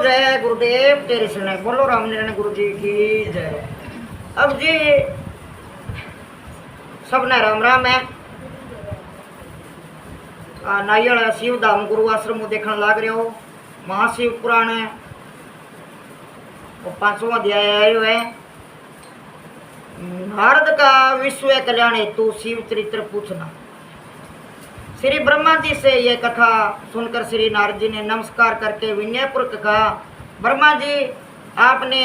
जय गुरुदेव तेरे शरण। बोलो रामनारायण गुरु जी की जय। अब जी सबने राम राम है। नाइयल शिव धाम गुरु आश्रम देखने लाग रहे हो। महाशिव पुराण है वो 5वां अध्याय आयो है। नारद का विश्व कल्याण हेतु शिव चरित्र पूछना। श्री ब्रह्मा जी से यह कथा सुनकर श्री नारद जी ने नमस्कार करके विनयपूर्वक कहा, ब्रह्मा जी आपने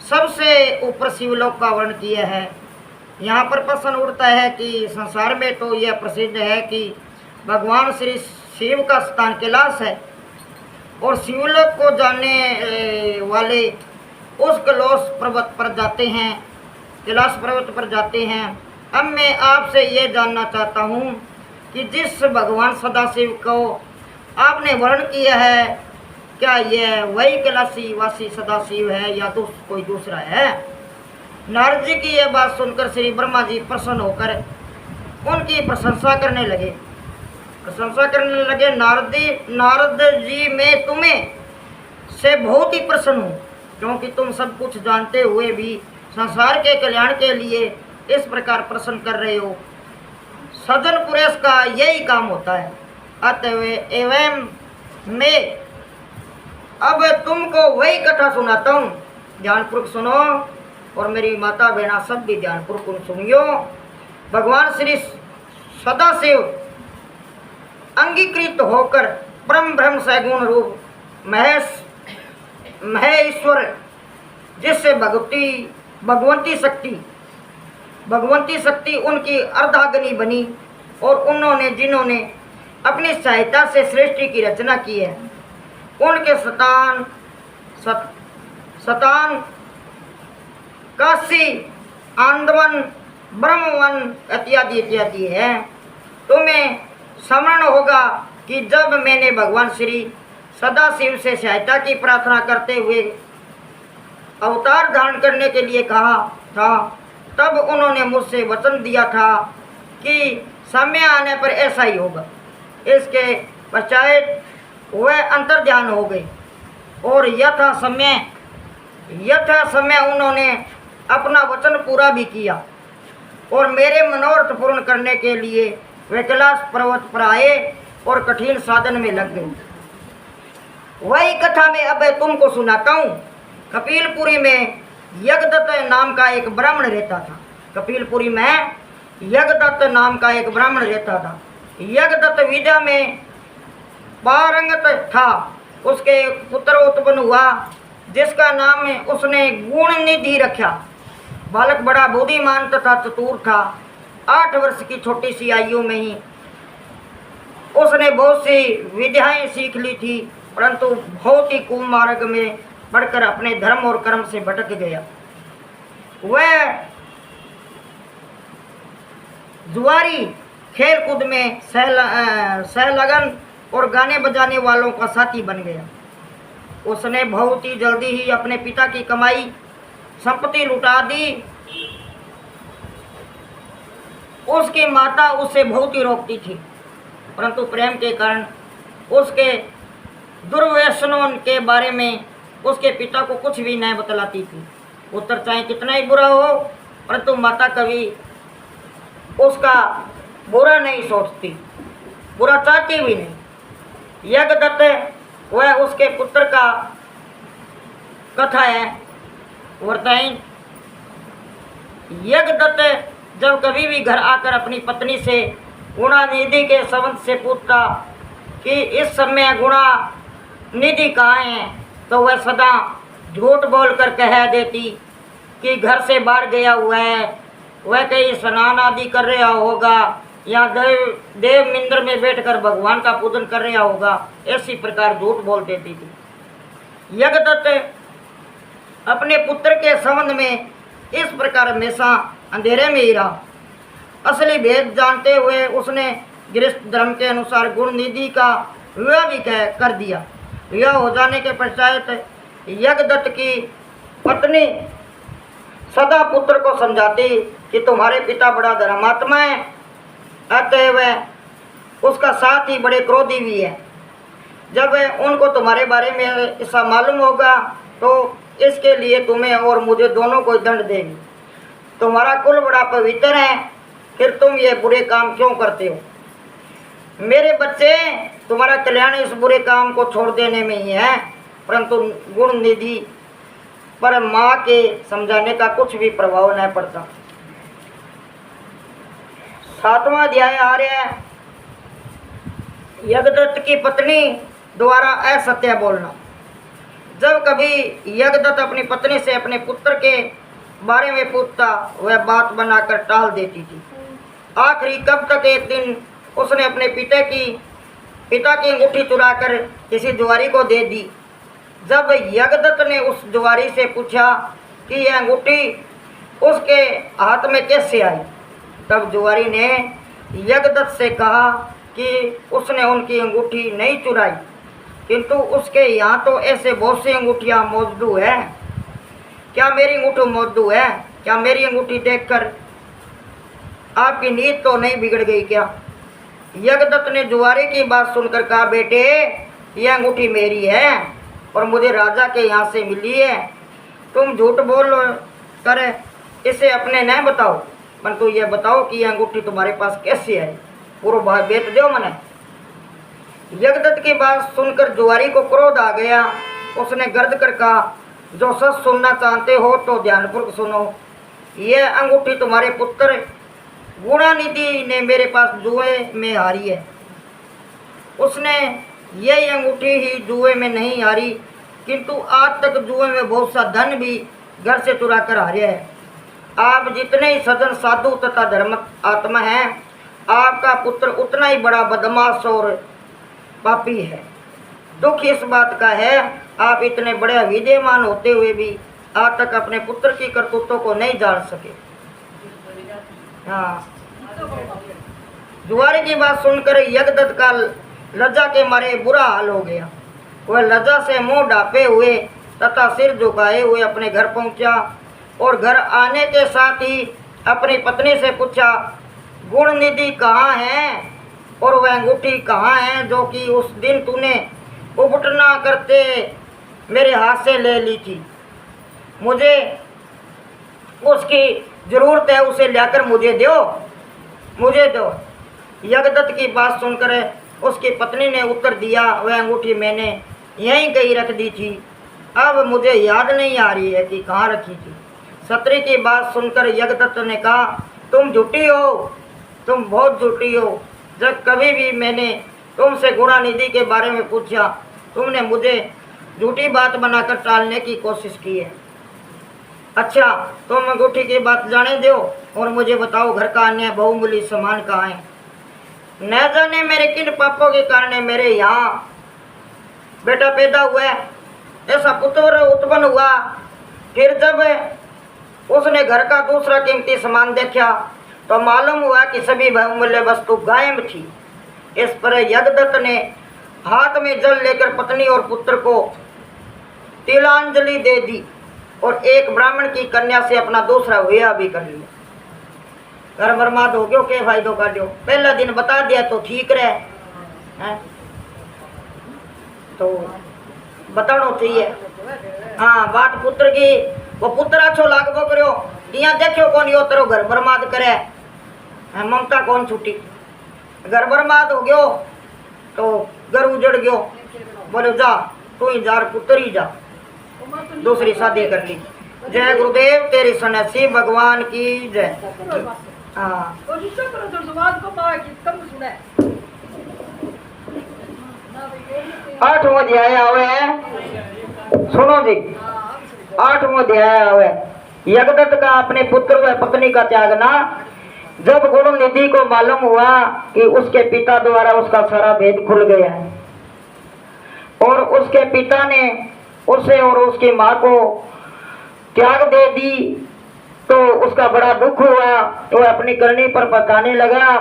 सबसे ऊपर शिवलोक का वर्णन किया है। यहाँ पर प्रश्न उठता है कि संसार में तो यह प्रसिद्ध है कि भगवान श्री शिव का स्थान कैलाश है और शिवलोक को जानने वाले उस कैलाश पर्वत पर जाते हैं, कैलाश पर्वत पर जाते हैं। अब मैं आपसे ये जानना चाहता हूँ कि जिस भगवान सदाशिव को आपने वर्णन किया है, क्या यह वही कैलाशी वासी सदाशिव है या कोई दूसरा है? नारद जी की यह बात सुनकर श्री ब्रह्मा जी प्रसन्न होकर उनकी प्रशंसा करने लगे। नारद जी मैं तुम्हें से बहुत ही प्रसन्न हूँ, क्योंकि तुम सब कुछ जानते हुए भी संसार के कल्याण के लिए इस प्रकार प्रसन्न कर रहे हो। सज्जन पुरुष का यही काम होता है। अतः एवं मैं अब तुमको वही कथा सुनाता हूँ, ध्यानपूर्वक सुनो और मेरी माता बहना सब भी ध्यानपूर्वक सुनियो। भगवान श्री सदाशिव अंगीकृत होकर परम ब्रह्म सगुण रूप महेश्वर जिससे भगवंती शक्ति उनकी अर्धाग्नि बनी और उन्होंने जिन्होंने अपनी सहायता से सृष्टि की रचना की है, उनके सतान काशी आंदवन ब्रह्मवन इत्यादि है। तुम्हें स्मरण होगा कि जब मैंने भगवान श्री सदाशिव से सहायता की प्रार्थना करते हुए अवतार धारण करने के लिए कहा था, तब उन्होंने मुझसे वचन दिया था कि समय आने पर ऐसा ही होगा। इसके पश्चात वह अंतर्ध्यान हो गए और यथा समय उन्होंने अपना वचन पूरा भी किया और मेरे मनोरथ पूर्ण करने के लिए वे कैलाश पर्वत पर आए और कठिन साधन में लग गए। वही कथा मैं अब तुमको सुनाता हूँ। कपिलपुरी में यज्ञदत्त नाम का एक ब्राह्मण रहता था। कपिलपुरी में यज्ञदत्त नाम का एक ब्राह्मण रहता था। यज्ञदत्त विद्या में पारंगत था। उसके पुत्र उत्पन्न हुआ जिसका नाम उसने गुण निधि रखा। बालक बड़ा बुद्धिमान तथा चतुर था। 8 वर्ष की छोटी सी आयु में ही उसने बहुत सी विद्याएं सीख ली थी, परंतु बहुत ही कुमार्ग में पढ़कर अपने धर्म और कर्म से भटक गया। वह जुआरी खेल कूद में सहलगन और गाने बजाने वालों का साथी बन गया। उसने बहुत ही जल्दी ही अपने पिता की कमाई संपत्ति लुटा दी। उसकी माता उसे बहुत ही रोकती थी, परंतु प्रेम के कारण उसके दुर्व्यसनों के बारे में उसके पिता को कुछ भी नहीं बतलाती थी। पुत्र चाहे कितना ही बुरा हो, परंतु माता कभी उसका बुरा नहीं सोचती, बुरा चाहती भी नहीं। यज्ञदत्त वह उसके पुत्र का कथा है वर्ताइन। यज्ञदत्त जब कभी भी घर आकर अपनी पत्नी से गुणानिधि के संबंध से पूछता कि इस समय गुणानिधि कहाँ है, तो वह सदा झूठ बोलकर कह देती कि घर से बाहर गया हुआ है, वह कहीं स्नान आदि कर रहा होगा या देव मंदिर में बैठकर भगवान का पूजन कर रहा होगा। ऐसी प्रकार झूठ बोल देती थी। यज्ञदत्त अपने पुत्र के संबंध में इस प्रकार हमेशा अंधेरे में ही रहा। असली भेद जानते हुए उसने गृहस्थ धर्म के अनुसार गुण निधि का विवाह भी कर दिया। विवाह हो जाने के पश्चात यज्ञदत्त की पत्नी सदा पुत्र को समझाती कि तुम्हारे पिता बड़ा धर्मात्मा है, अतः वह उसका साथ ही बड़े क्रोधी भी है। जब उनको तुम्हारे बारे में ऐसा मालूम होगा तो इसके लिए तुम्हें और मुझे दोनों को दंड देंगे। तुम्हारा कुल बड़ा पवित्र है, फिर तुम ये बुरे काम क्यों करते हो? मेरे बच्चे, तुम्हारा कल्याण इस बुरे काम को छोड़ देने में ही है, परंतु गुण निधि पर माँ के समझाने का कुछ भी प्रभाव नहीं पड़ता। 7वां अध्याय आ रहा है, यज्ञदत्त की पत्नी द्वारा असत्य बोलना। जब कभी यज्ञदत्त अपनी पत्नी से अपने पुत्र के बारे में पूछता, वह बात बनाकर टाल देती थी। आखिरी कब तक एक दिन उसने अपने पिता की अंगूठी चुराकर किसी जुआरी को दे दी। जब यज्ञदत्त ने उस जुआरी से पूछा कि यह अंगूठी उसके हाथ में कैसे आई, तब जुआरी ने यज्ञदत्त से कहा कि उसने उनकी अंगूठी नहीं चुराई, किंतु उसके यहाँ तो ऐसे बहुत सी अंगूठियाँ मौजूद है। क्या मेरी अंगूठी मौजूद है? क्या मेरी अंगूठी देखकर आपकी नीयत तो नहीं बिगड़ गई क्या? यज्ञदत्त ने जुआरी की बात सुनकर कहा, बेटे, यह अंगूठी मेरी है और मुझे राजा के यहाँ से मिली है। तुम झूठ बोल कर इसे अपने न बताओ, परंतु यह बताओ कि यह अंगूठी तुम्हारे पास कैसे है। पूरा भाग बेच दो मने। यज्ञदत्त की बात सुनकर जुआरी को क्रोध आ गया। उसने गर्द कर कहा, जो सच सुनना चाहते हो तो ध्यानपूर्वक सुनो। यह अंगूठी तुम्हारे पुत्र गुणानिधि ने मेरे पास जुए में हारी है। उसने यही अंगूठी ही जुए में नहीं हारी, किंतु आज तक जुए में बहुत सा धन भी घर से चुरा कर हारे है। आप जितने ही सज्जन साधु तथा धर्म आत्मा हैं, आपका पुत्र उतना ही बड़ा बदमाश और पापी है। दुख इस बात का है, आप इतने बड़े विद्यमान होते हुए भी आज तक अपने पुत्र की करतूतों को नहीं जान सके। हाँ, जुआरी की बात सुनकर यज्ञदत्त का लज्जा के मारे बुरा हाल हो गया। वह लज्जा से मुंह ढांपे हुए तथा सिर झुकाए हुए अपने घर पहुंचा और घर आने के साथ ही अपनी पत्नी से पूछा, गुणनिधि कहाँ है और वह अंगूठी कहाँ है जो कि उस दिन तूने उपटना करते मेरे हाथ से ले ली थी? मुझे उसकी ज़रूरत है, उसे लाकर मुझे दो। यज्ञदत्त की बात सुनकर उसकी पत्नी ने उत्तर दिया, वह अंगूठी मैंने यहीं कहीं रख दी थी, अब मुझे याद नहीं आ रही है कि कहाँ रखी थी। सत्री की बात सुनकर यज्ञदत्त ने कहा, तुम झूठी हो, तुम बहुत झूठी हो। जब कभी भी मैंने तुमसे गुणानिधि के बारे में पूछा, तुमने मुझे झूठी बात बनाकर टालने की कोशिश की है। अच्छा, तुम अंगूठी की बात जाने दो और मुझे बताओ, घर का अन्य बहुमूल्य सामान कहाँ है? न जाने मेरे किन पापों के कारण मेरे यहाँ बेटा पैदा हुआ, ऐसा पुत्र उत्पन्न हुआ। फिर जब उसने घर का दूसरा कीमती सामान देखा तो मालूम हुआ कि सभी बहुमूल्य वस्तु गायब थी। इस पर यज्ञदत्त ने हाथ में जल लेकर पत्नी और पुत्र को तिलांजलि दे दी और एक ब्राह्मण की कन्या से अपना दूसरा विवाह भी कर लिया। घर बर्बाद हो गयो, के फायदो का दियो? पहला दिन बता दिया तो ठीक रहे हैं, तो बताना चाहिए। हाँ, बात पुत्र की, वो पुत्र अच्छो लागबो करो, यहाँ देखो कौन यो तेरो घर बर्बाद करे, ममता कौन छूटी? घर बर्बाद हो गयो तो घर उजड़ गयो, बोले जा तू ही जा, पुत्र ही जा, दूसरी शादी कर ली। जय गुरुदेव, तेरी सन्यासी भगवान की जय। हाँ, 8वां अध्याय आवे, सुनो जी। 8वां अध्याय आवे, यज्ञदत्त का अपने पुत्र व पत्नी का त्यागना। जब गुणनिधि को मालूम हुआ कि उसके पिता द्वारा उसका सारा भेद खुल गया है और उसके पिता ने उसे और उसकी माँ को त्याग दे दी, तो उसका बड़ा दुख हुआ। वह अपनी करनी पर बताने लगा।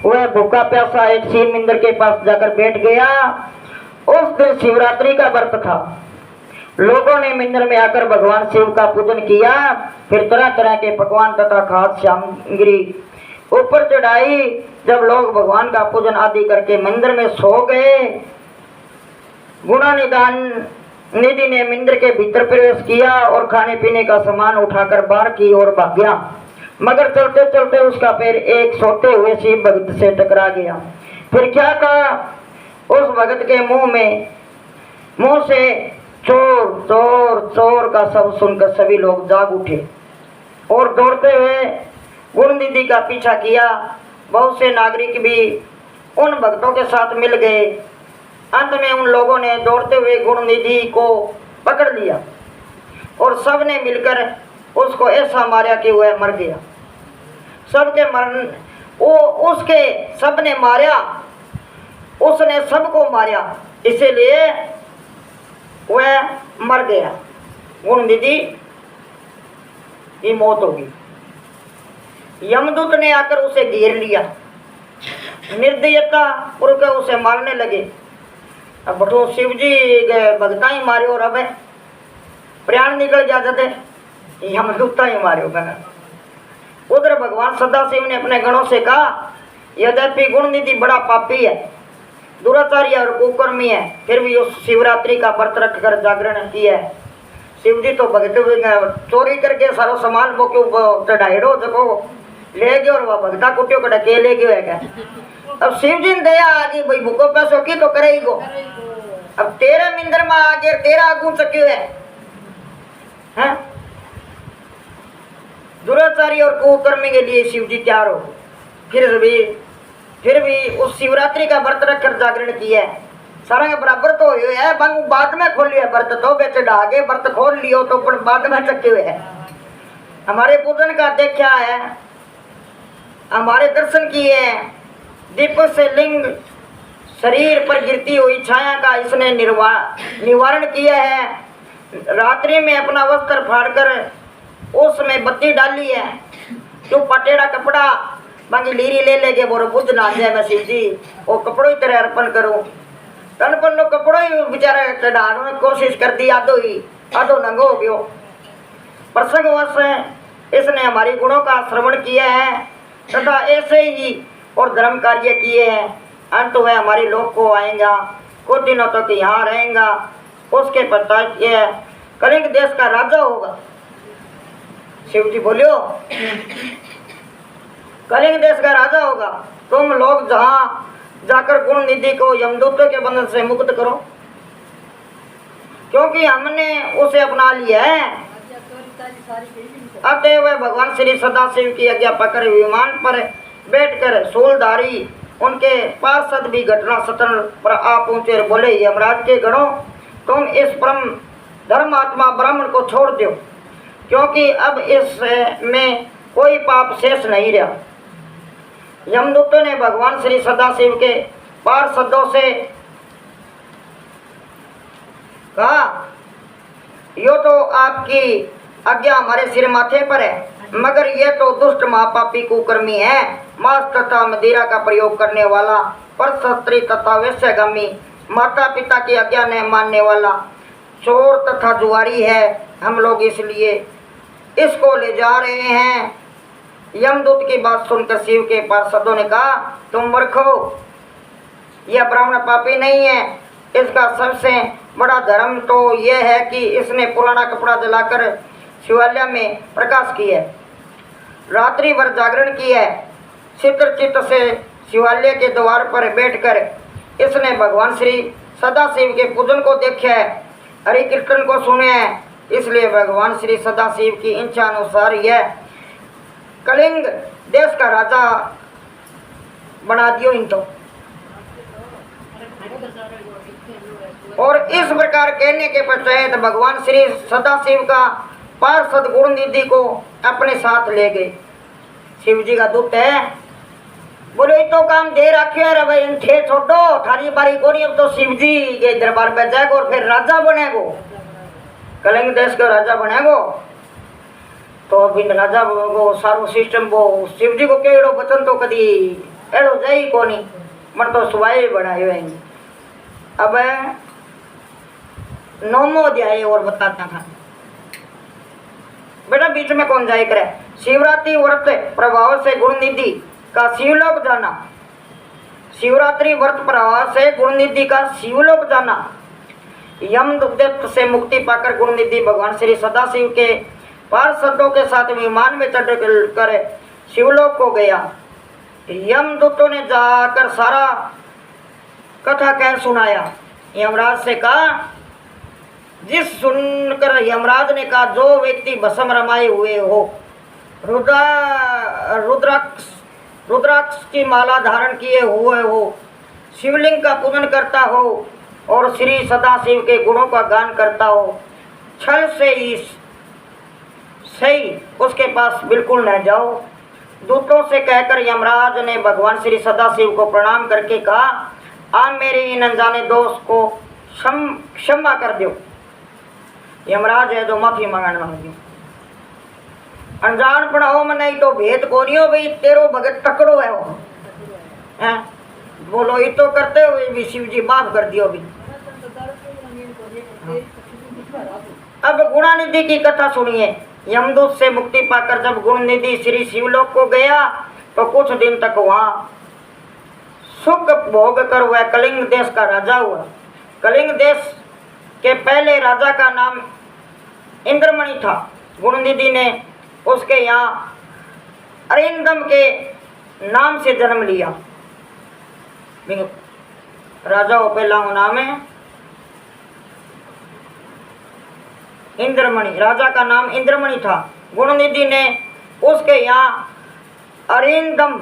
वह भूखा प्यासा एक शिव मंदिर के पास जाकर बैठ गया। उस दिन शिवरात्रि का व्रत था। लोगों ने मंदिर में आकर भगवान शिव का पूजन किया, फिर तरह तरह के पकवान तथा खाद्य सामग्री ऊपर चढ़ाई। जब लोग भगवान का पूजन आदि करके मंदिर में सो गए गुणानिधान निधि ने मंदिर के भीतर प्रवेश किया और खाने पीने का सामान उठाकर बाहर की ओर भाग गया, मगर चलते चलते उसका पैर एक सोते हुए शिव भक्त से टकरा गया। फिर क्या कहा, उस भगत के मुंह से चोर चोर चोर का शब्द सुनकर सभी लोग जाग उठे और दौड़ते हुए गुणनिधि का पीछा किया। बहुत से नागरिक भी उन भक्तों के साथ मिल गए। अंत में उन लोगों ने दौड़ते हुए गुणनिधि को पकड़ लिया और सब ने मिलकर उसको ऐसा मारा कि वह मर गया। सबने मारा, उसने सबको मारा, इसीलिए वह मर गया। गुणनिधि की मौत होगी। यमदूत ने आकर उसे घेर लिया, निर्दयता पूर्वक उसे मारने लगे। अब बठो शिव जी भगता ही मारे और अब प्राण निकल जाते थे, यमदूत ही मारे। उधर भगवान सदाशिव ने अपने गणों से कहा, यद्यपि गुणनिधि बड़ा पापी है, दुराचारी और कुकर्मी है, फिर भी उस शिवरात्रि का व्रत रखकर जागरण किया है। शिव जी तो भगत चोरी करके सारो सामान वो क्यों चढ़ाइड़ो जको ले गयो और वह भगता कुटियो कड़ा के ले गयो है। अब शिव जी ने दया आ गई, भाई भूखो पैसों की तो करे ही गो। अब तेरे मिंदर में आगे तेरा आगू चक्यो है। दुराचारी और कुकर्मी के लिए शिव जी तैयार हो। फिर भी उस शिवरात्रि का व्रत रखकर जागरण किया है। सारा बराबर तो हुए है, बाद में खोल लिया व्रत, तो बेच डागे व्रत खोल लियो तो बाद में चक्के हुए है। हमारे पूजन का देखा है, हमारे दर्शन किए हैं। दीपक से लिंग शरीर पर गिरती हुई छाया का इसने निवारण किया है। रात्रि में अपना वस्त्र फाड़कर उसमें बत्ती डाली है। जो पटेड़ा कपड़ा बाकी लीरी ले लेके बोरो बुद्ध ना जाए, मैं शिव जी वो कपड़ों ही तरह अर्पण करूँ। तन पर लोग कपड़ों ही बेचारे चढ़ाने की कोशिश कर दी, आधो नंगो हो गयो। प्रसंगवश इसने हमारी गुणों का श्रवण किया है तथा ऐसे ही और धर्म कार्य किए हैं। अंत वह हमारे लोक को आएगा, कुछ दिनों तक यहाँ रहेगा। उसके पश्चात यह कलिंग देश का राजा होगा। शिव जी बोलियो, कलिंग देश का राजा होगा। तुम लोग जहाँ जाकर गुणनिधि को यमदूतों के बंधन से मुक्त करो, क्योंकि हमने उसे अपना लिया है। अतः वह भगवान श्री सदाशिव की आज्ञा पकड़ विमान पर बैठकर सूलधारी उनके पार्षद भी घटना स्थल पर आ पहुंचे और बोले, यमराज के गणों, तुम इस परम धर्मात्मा ब्राह्मण को छोड़ दो, क्योंकि अब इसमें कोई पाप शेष नहीं रहा। यमदूतों ने भगवान श्री सदाशिव के पार्षदों से कहा, यो तो आपकी आज्ञा हमारे सिर माथे पर है, मगर यह तो दुष्ट महापापी कुकर्मी है, मांस तथा मदिरा का प्रयोग करने वाला, परस्त्री तथा वैश्यगामी, माता पिता की आज्ञा न मानने वाला, चोर तथा जुआरी है। हम लोग इसलिए इसको ले जा रहे हैं। यमदूत की बात सुनकर शिव के पार्षदों ने कहा, तुम मूर्खो, यह ब्राह्मण पापी नहीं है। इसका सबसे बड़ा धर्म तो यह है कि इसने पुराना कपड़ा जलाकर शिवालय में प्रकाश किया, रात्रि भर जागरण किया है। चित्त से शिवालय के द्वार पर बैठकर इसने भगवान श्री सदाशिव के पूजन को देखा है, हरि कीर्तन को सुने हैं। इसलिए भगवान श्री सदाशिव की इच्छा अनुसार यह कलिंग देश का राजा बना दियो इनको। और इस प्रकार कहने के पश्चात भगवान श्री सदाशिव का पार्षद गुणनिधि को अपने साथ ले गए। शिव जी का दूत है, बोले तो काम दे रखे है भाई, थे छोड़ो थारी बारी कोनी, अब तो शिव जी के दरबार में जाएगा और फिर राजा बनेगो, कलिंग देश का राजा बनेगो। तो अभी राजा को सारो सिस्टम वो शिव जी को केड़ो बचन तो कदी एड़ो जाई कोनी, मन तो सुवाई बनायो है। अब नौमो अध्याय और बताता था बेटा, बीच में कौन जाए करे। शिवरात्रि व्रत प्रभाव से गुणनिधि का शिवलोक जाना, शिवरात्रि व्रत प्रभाव से गुणनिधि का शिवलोक जाना। यमदूत से मुक्ति पाकर गुणनिधि भगवान श्री सदाशिव के पार्षदों के साथ विमान में चढ़ कर शिवलोक को गया। यमदूतों ने जाकर सारा कथा कह सुनाया। यमराज से कहा, जिस सुनकर यमराज ने कहा, जो व्यक्ति भस्म रमाए हुए हो, रुद्राक्ष की माला धारण किए हुए हो, शिवलिंग का पूजन करता हो और श्री सदाशिव के गुणों का गान करता हो, छल से ही सही उसके पास बिल्कुल न जाओ। दूतों से कहकर यमराज ने भगवान श्री सदाशिव को प्रणाम करके कहा, आप मेरे इन अनजाने दोष को क्षमा कर दो। यमराज है जो माफी मांगने मांगी। अनजान पढ़ाओ में नहीं तो भेद को नहीं हो भाई, तेरो भगत टकड़ो है वो हैं? बोलो ये तो करते हुए भी शिव जी माफ कर दियो भी। अब गुणानिधि की कथा सुनिए। यमदूत से मुक्ति पाकर जब गुणनिधि श्री शिवलोक को गया तो कुछ दिन तक वहाँ सुख भोग कर वह कलिंग देश का राजा हुआ। कलिंग देश के पहले राजा का नाम इंद्रमणि था। गुणनिधि ने उसके यहाँ अरिंदम के नाम से जन्म लिया। राजा को पहला नाम है इंद्रमणि। राजा का नाम इंद्रमणि था। गुणनिधि ने उसके यहाँ अरिंदम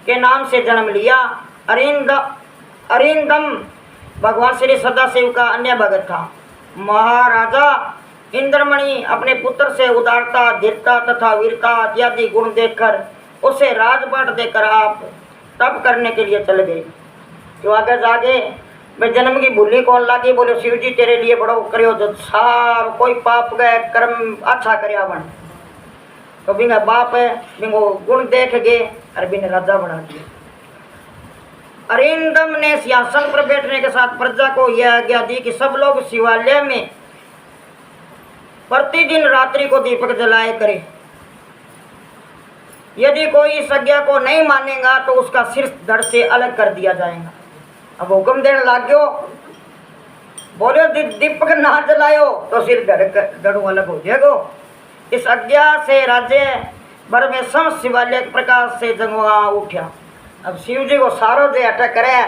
के नाम से जन्म लिया। अरिंदम भगवान श्री सदाशिव का अन्य भगत था। महाराजा इंद्रमणि अपने पुत्र से उदारता, धीरता तथा वीरता इत्यादि गुण देखकर उसे राजपाट देकर आप तप करने के लिए चले गए। जो आगे जागे मैं जन्म की भूली कौन लागी, बोले शिव जी तेरे लिए बड़ो करियो जो सार कोई पाप गए कर्म अच्छा करया बन। तो बिना बाप है बिंगो गुण देख गए और बिना राजा बना दिया। अरिंदम ने सिंहासन पर बैठने के साथ प्रजा को यह आज्ञा दी कि सब लोग शिवालय में प्रतिदिन रात्रि को दीपक जलाए करे। यदि कोई इस आज्ञा को नहीं मानेगा तो उसका सिर धड़ से अलग कर दिया जाएगा। अब हुक्म देने लग गयो, बोलो दीपक ना जलायो तो सिर धड़ू अलग हो जाएगो। इस आज्ञा से राज्य भर में समस्त शिवालय प्रकाश से जगमगा उठा। अब शिव जी को सारो जे अटक करे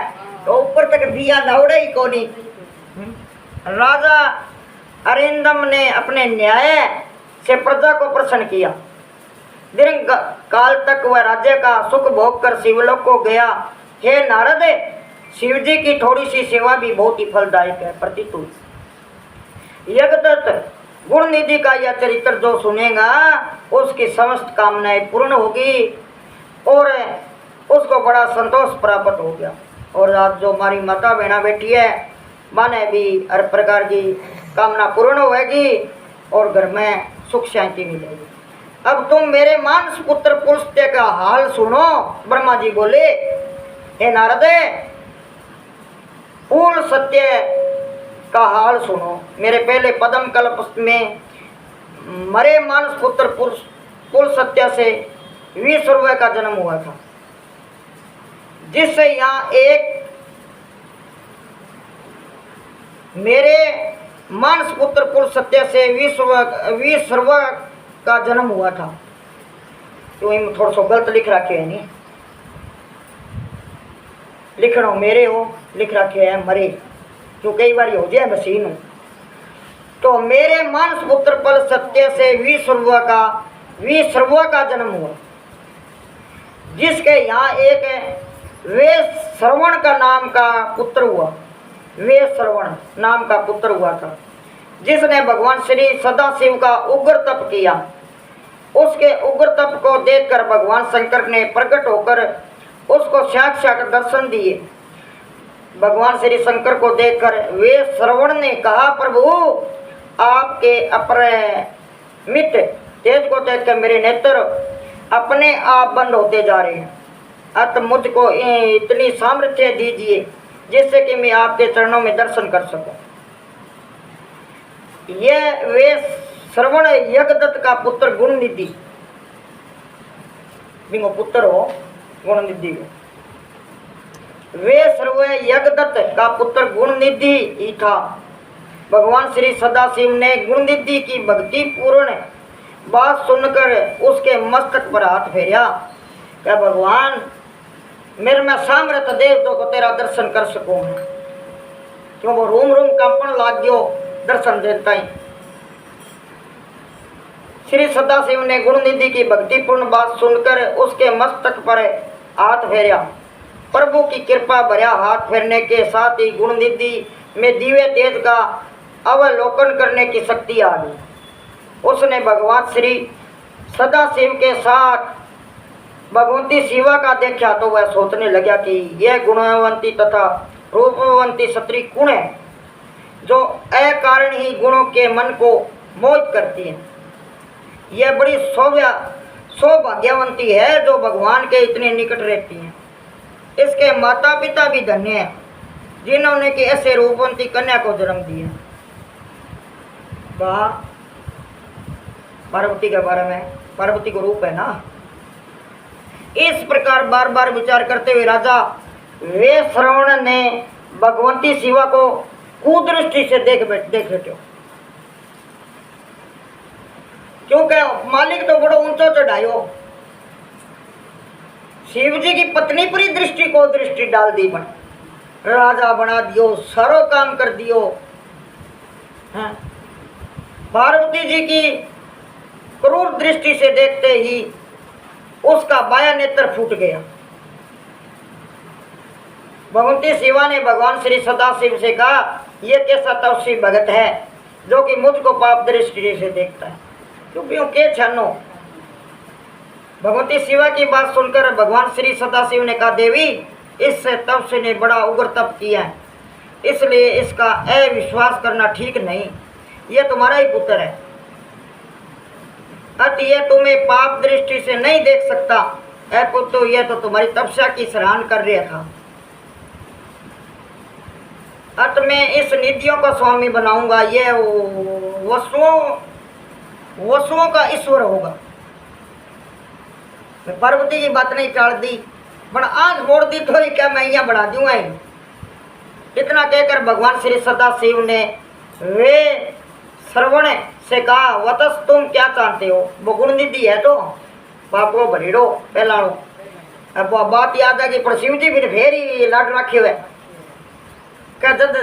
तो ऊपर तक दिया दौड़े ही कोनी। राजा अरिंदम ने अपने न्याय से प्रजा को प्रसन्न किया। दीर्घ काल तक वह राज्य का सुख भोग कर शिवलोक को गया। हे नारद, शिव जी की थोड़ी सी सेवा भी बहुत ही फलदायक है प्रतीत हुई। यज्ञदत्त गुणनिधि का यह चरित्र जो सुनेगा उसकी समस्त कामनाएं पूर्ण होगी और उसको बड़ा संतोष प्राप्त हो गया। और आज जो हमारी माता बहना बैठी है माने भी हर प्रकार की कामना पूर्ण होगी और घर में सुख शांति मिलेगी। अब तुम मेरे मानस पुत्र पुलस्त्य का हाल सुनो। ब्रह्मा जी बोले, हे नारद, पूर्ण सत्य का हाल सुनो। मेरे पहले पद्म कल्प में मरे मानस पुत्र पुल सत्य से विश्व का जन्म हुआ था, जिससे यहाँ एक मेरे मानस पुत्र पुल सत्य से विश्व का जन्म हुआ था। तो इन थोड़ा सा गलत लिख रखे है, नहीं लिखना मेरे हो लिख रखे है मरे, जो कई बार हो जाए मशीन हो। तो मेरे मानस पुत्र पल सत्य से विश्व का जन्म हुआ, जिसके यहाँ एक वे श्रवण का नाम का पुत्र हुआ। वे श्रवण नाम का पुत्र हुआ था, जिसने भगवान श्री सदाशिव का उग्र तप किया। उसके उग्र तप को देखकर भगवान शंकर ने प्रकट होकर उसको साक्षात दर्शन दिए। भगवान श्री शंकर को देखकर वे श्रवण ने कहा, प्रभु आपके अपरिमित तेज को देखकर मेरे नेत्र अपने आप बंद होते जा रहे हैं। अतः मुझको इतनी सामर्थ्य दीजिए जिससे कि मैं आपके चरणों में दर्शन कर सकूं। यह वे श्रवण यज्ञदत्त का पुत्र गुणनिधि, बिंगो पुत्र हो गुणनिधि को। वे सर्व यज्ञदत्त का पुत्र गुणनिधि ही था। भगवान श्री सदाशिव ने गुणनिधि की भक्ति पूर्ण बात सुनकर उसके मस्तक पर हाथ फेरा। क्या भगवान, मेरे में सामर्थ्य दे तो को तेरा दर्शन कर सकूं मैं, क्यों वो रूम रूम कंपन लाग गयो दर्शन देता ही। श्री सदाशिव ने गुणनिधि की भक्तिपूर्ण बात सुनकर उसके मस्तक पर हाथ फेरा। प्रभु की कृपा भरा हाथ फेरने के साथ ही गुणनिधि में दिव्य तेज का अवलोकन करने की शक्ति आ गई। उसने भगवान श्री सदाशिव के साथ भगवती शिवा का देखा तो वह सोचने लगा कि यह गुणवंती तथा रूपवंती स्त्री कौन है जो अकारण ही गुणों के मन को मोहित करती है। यह बड़ी सौभाग्यवंती है जो भगवान के इतने निकट रहती है। इसके माता पिता भी धन्य हैं जिन्होंने कि ऐसे रूपवंती कन्या को जन्म दिया। वाह, पार्वती के बारे में, पार्वती को रूप है ना। इस प्रकार बार बार विचार करते हुए राजा वे श्रवण ने भगवती शिवा को कुदृष्टि से देख बैठे, क्योंकि मालिक तो बड़ो ऊंचो चढ़ायो, शिव जी की पत्नी पर ही दृष्टि को दृष्टि डाल दी, बन राजा बना दियो, सारो काम कर दियो। हाँ? पार्वती जी की क्रूर दृष्टि से देखते ही उसका बाया नेत्र फूट गया। भगवती शिवा ने भगवान श्री सदाशिव से कहा, यह कैसा तपस्वी भगत है जो कि मुझको पाप दृष्टि से देखता है, क्यों के छानो। भगवती शिवा की बात सुनकर भगवान श्री सदाशिव ने कहा, देवी, इस तपस्वी ने बड़ा उग्र तप किया है, इसलिए इसका अविश्वास करना ठीक नहीं। यह तुम्हारा ही पुत्र है, अतः यह तुम्हें पाप दृष्टि से नहीं देख सकता। ऐ पुत्र, यह तो तुम्हारी तपस्या की सराहना कर रहा था। अतः मैं इस निधियों का स्वामी बनाऊंगा, यह वसुओं का ईश्वर होगा। मैं पार्वती की बात नहीं टाल दी, पर आज बोल दी तो क्या मैं यहाँ बढ़ा दूंगा। इतना कहकर भगवान श्री सदाशिव ने वे श्रवण से कहा, वतस तुम क्या चाहते हो। वो गुणनिधि है तो पापो भरीड़ो पहलाड़ो। अब वो बात याद है कि पर शिव जी भी फिर ही लाड रखे हुए, क्या जब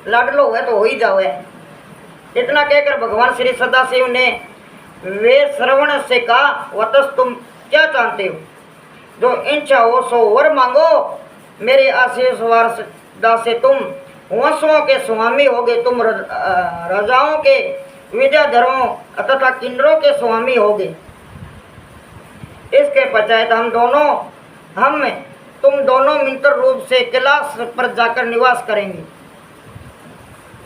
लाडलो है तो हो ही जाओ है। इतना कहकर भगवान श्री सदाशिव ने वे श्रवण से कहा, वतस तुम क्या चाहते हो, जो इच्छा हो सो वर मांगो। मेरे आशीर्वाद से तुम वंशों के स्वामी होगे, तुम राजाओं के विद्याधरों तथा किन्नरों के स्वामी होगे। इसके पश्चात तुम दोनों मित्र रूप से कैलाश पर जाकर निवास करेंगे।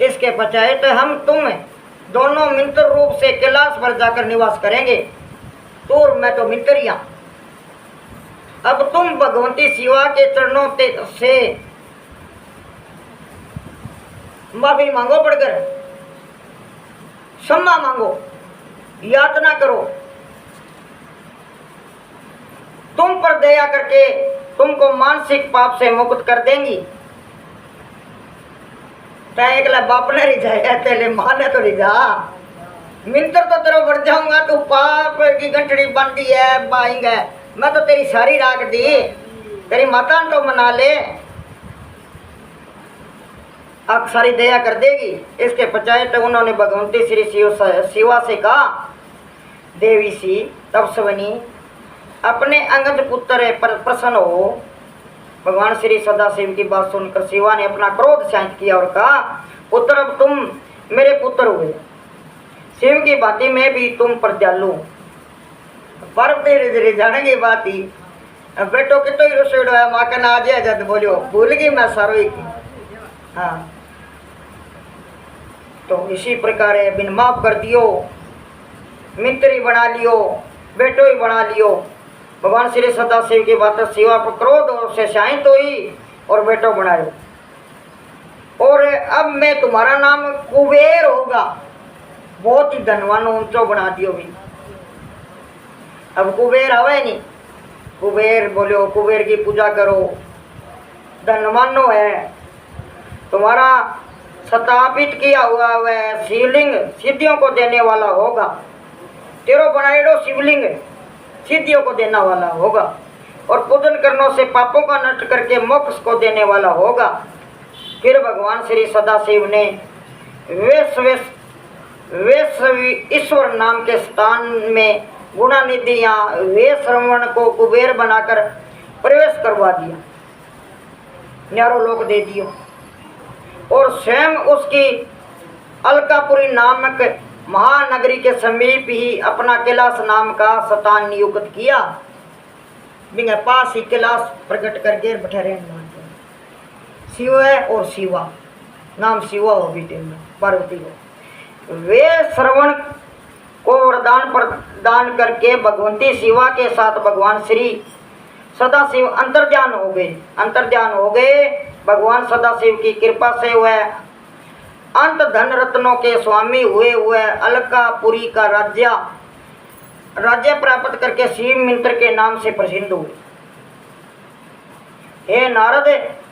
इसके पश्चात हम तुम दोनों मित्र रूप से कैलाश पर जाकर निवास करेंगे। तो मैं तो मित्रिया, अब तुम भगवती शिवा के चरणों से माफी मांगो, पड़कर क्षमा मांगो, यातना करो। तुम पर दया करके तुमको मानसिक पाप से मुक्त कर देंगी। एकला बाप ने रिझाया तेरे माँ ने तो रिझा, मिंत्र तो तेरा बढ़ जाऊंगा, तू पाप की गंठड़ी बांधी है बाएंगे, मैं तो तेरी सारी राख दी, तेरी माता तो मना ले, आप सारी दया कर देगी। इसके पश्चात उन्होंने भगवती श्री शिवा से कहा, देवी सी तपस्विनी, अपने अंगद पुत्र पर प्रसन्न हो। भगवान श्री सदाशिव की बात सुनकर शिवा ने अपना क्रोध शांत किया और कहा, पुत्र, अब तुम मेरे पुत्र हुए, शिव की बाती में भी तुम पर दयालु। पर धीरे धीरे जाने की बात ही बेटो की तो ही रसोईडो है, माँ का ना आज जद बोलियो भूल गई मैं सारो ही की। हाँ, तो इसी प्रकार बिन माफ कर दियो, मित्र ही बना लियो, बेटो ही बना लियो। भगवान श्री सदाशिव की बात शिवा पर क्रोध और से शांत हुई और बेटो बनायो। और अब मैं तुम्हारा नाम कुबेर होगा, बहुत ही धनवान ऊंचो बना दियो भी। अब कुबेर आवे नहीं, कुबेर बोलो, कुबेर की पूजा करो, धनवानो है, तुम्हारा स्थापित किया हुआ वह शिवलिंग सिद्धियों को देने वाला होगा। तेरो बनाएड़ो शिवलिंग सिद्धियों को देने वाला होगा और पूजन करने से पापों का नष्ट करके मोक्ष को देने वाला होगा। फिर भगवान श्री सदाशिव ने ईश्वर नाम के स्थान में गुणानिधि या वे श्रवण को कुबेर बनाकर प्रवेश करवा दिया, न्यारो लोक दे दियो और स्वयं उसकी अलकापुरी नामक महानगरी के समीप ही अपना कैलाश नाम का स्थान नियुक्त किया। बिंगे पास ही कैलाश प्रकट करके बैठे रहने शिव है और शिवा नाम शिवा हो बेटे में पार्वती हो। वे श्रवण को वरदान प्रदान करके भगवंती शिवा के साथ भगवान श्री सदाशिव अंतर्ध्यान हो गए। भगवान सदाशिव की कृपा से वह अंत धन रत्नों के स्वामी हुए अलकापुरी का राज्य प्राप्त करके शिव मित्र के नाम से प्रसिद्ध हुए। हे नारद,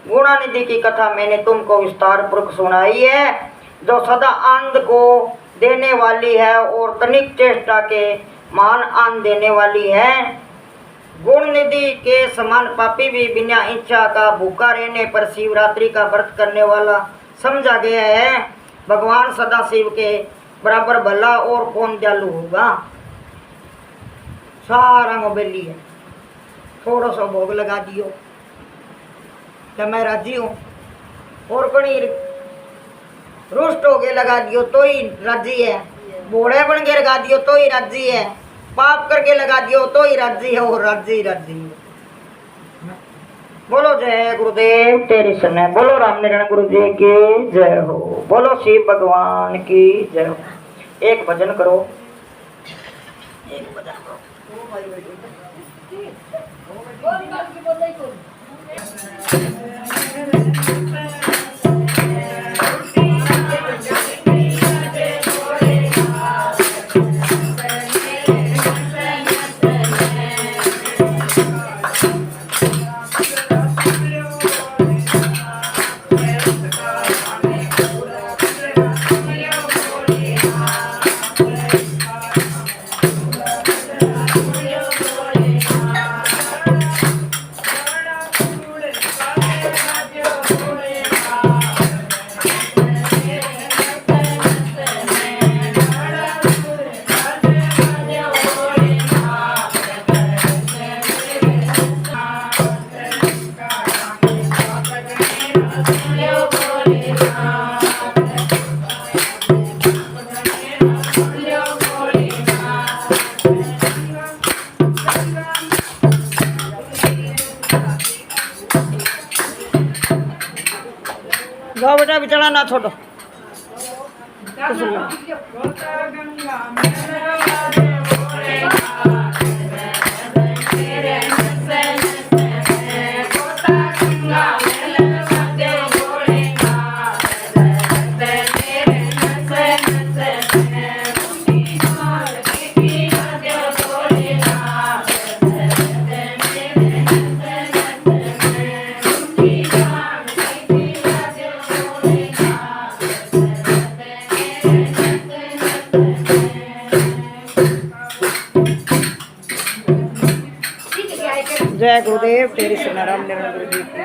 गुणानिधि की कथा मैंने तुमको विस्तार पूर्वक सुनाई है, जो सदा आनंद को देने वाली है और तनिक चेष्टा के महान आनंद देने वाली है। गुणनिधि के समान पापी भी बिना इच्छा का भूखा रहने पर शिवरात्रि का व्रत करने वाला समझा गया है। भगवान सदाशिव के बराबर भला और कौन दयालु होगा। सारा मोबाइली है, थोड़ा सा भोग लगा दियो तो मैं राजी हूँ, और कहीं रुष्ट हो गए लगा दियो तो ही राजी है, बोड़े बन के लगा दियो तो ही राजी है, पाप करके लगा दियो तो ही राजी है, और राजी है। बोलो जय गुरुदेव तेरी सने, बोलो रामनारायण गुरु जी की जय हो, बोलो शिव भगवान की जय हो। एक भजन करो, एक भजन करो। जाओ बेटा बिचड़ा ना छोड़ो। जय गुरुदेव तेरी से नारायण गुरु जी।